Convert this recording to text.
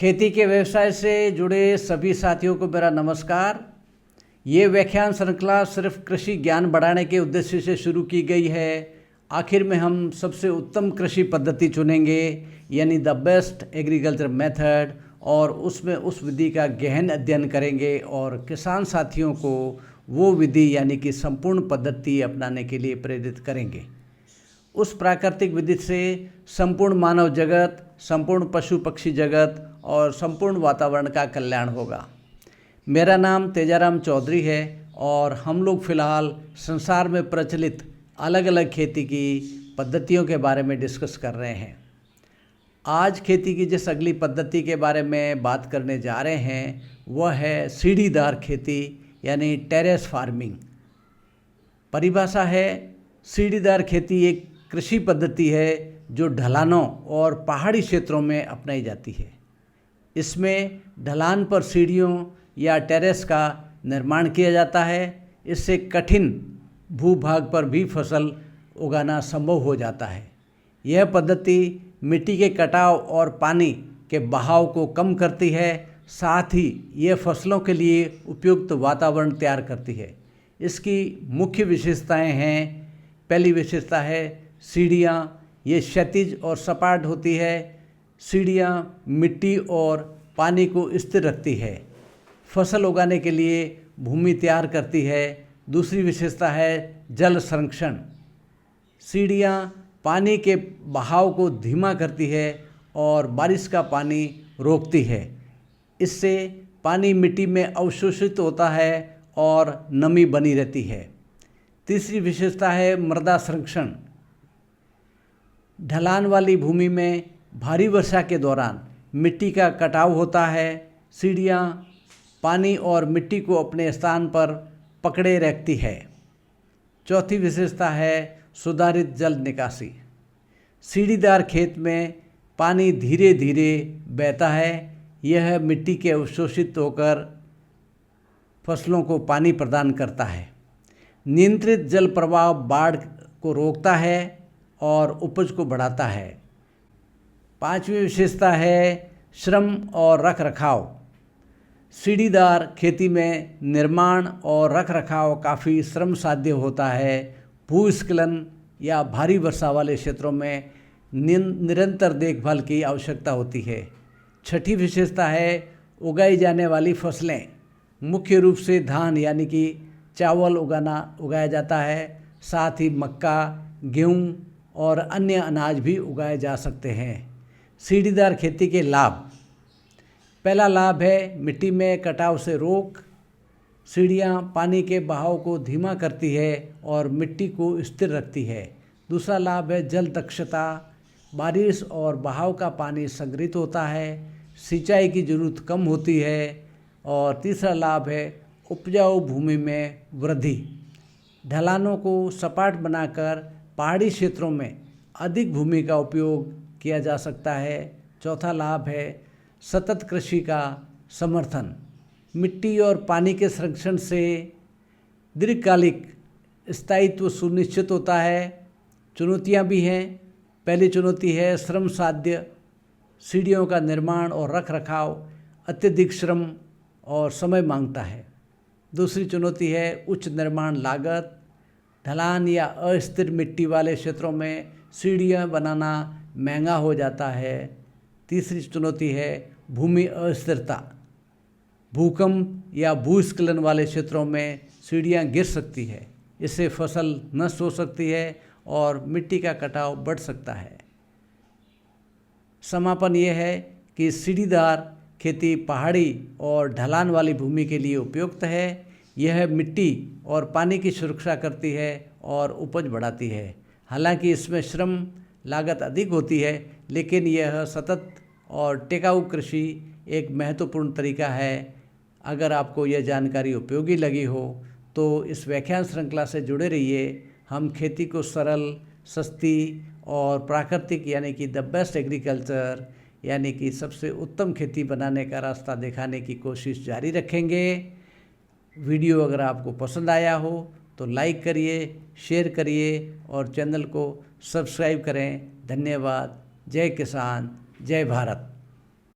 खेती के व्यवसाय से जुड़े सभी साथियों को मेरा नमस्कार। ये व्याख्यान श्रृंखला सिर्फ कृषि ज्ञान बढ़ाने के उद्देश्य से शुरू की गई है। आखिर में हम सबसे उत्तम कृषि पद्धति चुनेंगे, यानी द बेस्ट एग्रीकल्चर मेथड, और उसमें उस विधि का गहन अध्ययन करेंगे और किसान साथियों को वो विधि यानी कि संपूर्ण पद्धति अपनाने के लिए प्रेरित करेंगे। उस प्राकृतिक विधि से संपूर्ण मानव जगत, संपूर्ण पशु पक्षी जगत और संपूर्ण वातावरण का कल्याण होगा। मेरा नाम तेजाराम चौधरी है और हम लोग फ़िलहाल संसार में प्रचलित अलग अलग खेती की पद्धतियों के बारे में डिस्कस कर रहे हैं। आज खेती की जिस अगली पद्धति के बारे में बात करने जा रहे हैं वह है सीढ़ीदार खेती यानी टेरेस फार्मिंग। परिभाषा है, सीढ़ीदार खेती एक कृषि पद्धति है जो ढलानों और पहाड़ी क्षेत्रों में अपनाई जाती है। इसमें ढलान पर सीढ़ियों या टेरेस का निर्माण किया जाता है। इससे कठिन भूभाग पर भी फसल उगाना संभव हो जाता है। यह पद्धति मिट्टी के कटाव और पानी के बहाव को कम करती है, साथ ही यह फसलों के लिए उपयुक्त वातावरण तैयार करती है। इसकी मुख्य विशेषताएं हैं। पहली विशेषता है सीढ़ियाँ। ये क्षैतिज और सपाट होती है। सीढ़ियाँ मिट्टी और पानी को स्थिर रखती है, फसल उगाने के लिए भूमि तैयार करती है। दूसरी विशेषता है जल संरक्षण। सीढ़ियाँ पानी के बहाव को धीमा करती है और बारिश का पानी रोकती है। इससे पानी मिट्टी में अवशोषित होता है और नमी बनी रहती है। तीसरी विशेषता है मृदा संरक्षण। ढलान वाली भूमि में भारी वर्षा के दौरान मिट्टी का कटाव होता है। सीढ़ियाँ पानी और मिट्टी को अपने स्थान पर पकड़े रखती है। चौथी विशेषता है सुधारित जल निकासी। सीढ़ीदार खेत में पानी धीरे धीरे बहता है। यह मिट्टी के अवशोषित होकर फसलों को पानी प्रदान करता है। नियंत्रित जल प्रवाह बाढ़ को रोकता है और उपज को बढ़ाता है। पांचवी विशेषता है श्रम और रखरखाव। सीढ़ीदार खेती में निर्माण और रखरखाव काफ़ी श्रम साध्य होता है। भूस्खलन या भारी वर्षा वाले क्षेत्रों में निरंतर देखभाल की आवश्यकता होती है। छठी विशेषता है उगाई जाने वाली फसलें। मुख्य रूप से धान यानी कि चावल उगाया जाता है। साथ ही मक्का, गेहूँ और अन्य अनाज भी उगाए जा सकते हैं। सीढ़ीदार खेती के लाभ। पहला लाभ है मिट्टी में कटाव से रोक। सीढ़ियाँ पानी के बहाव को धीमा करती है और मिट्टी को स्थिर रखती है। दूसरा लाभ है जल दक्षता। बारिश और बहाव का पानी संग्रहित होता है, सिंचाई की जरूरत कम होती है। और तीसरा लाभ है उपजाऊ भूमि में वृद्धि। ढलानों को सपाट बनाकर पहाड़ी क्षेत्रों में अधिक भूमि का उपयोग किया जा सकता है। चौथा लाभ है सतत कृषि का समर्थन। मिट्टी और पानी के संरक्षण से दीर्घकालिक स्थायित्व सुनिश्चित होता है। चुनौतियां भी हैं। पहली चुनौती है श्रम साध्य। सीढ़ियों का निर्माण और रखरखाव अत्यधिक श्रम और समय मांगता है। दूसरी चुनौती है उच्च निर्माण लागत। ढलान या अस्थिर मिट्टी वाले क्षेत्रों में सीढ़ियाँ बनाना महंगा हो जाता है। तीसरी चुनौती है भूमि अस्थिरता। भूकंप या भूस्खलन वाले क्षेत्रों में सीढ़ियाँ गिर सकती है। इससे फसल नष्ट हो सकती है और मिट्टी का कटाव बढ़ सकता है। समापन ये है कि सीढ़ीदार खेती पहाड़ी और ढलान वाली भूमि के लिए उपयुक्त है। यह मिट्टी और पानी की सुरक्षा करती है और उपज बढ़ाती है। हालांकि इसमें श्रम लागत अधिक होती है, लेकिन यह सतत और टिकाऊ कृषि एक महत्वपूर्ण तरीका है। अगर आपको यह जानकारी उपयोगी लगी हो तो इस व्याख्यान श्रृंखला से जुड़े रहिए। हम खेती को सरल, सस्ती और प्राकृतिक यानी कि द बेस्ट एग्रीकल्चर यानी कि सबसे उत्तम खेती बनाने का रास्ता दिखाने की कोशिश जारी रखेंगे। वीडियो अगर आपको पसंद आया हो तो लाइक करिए, शेयर करिए और चैनल को सब्सक्राइब करें। धन्यवाद। जय किसान, जय भारत।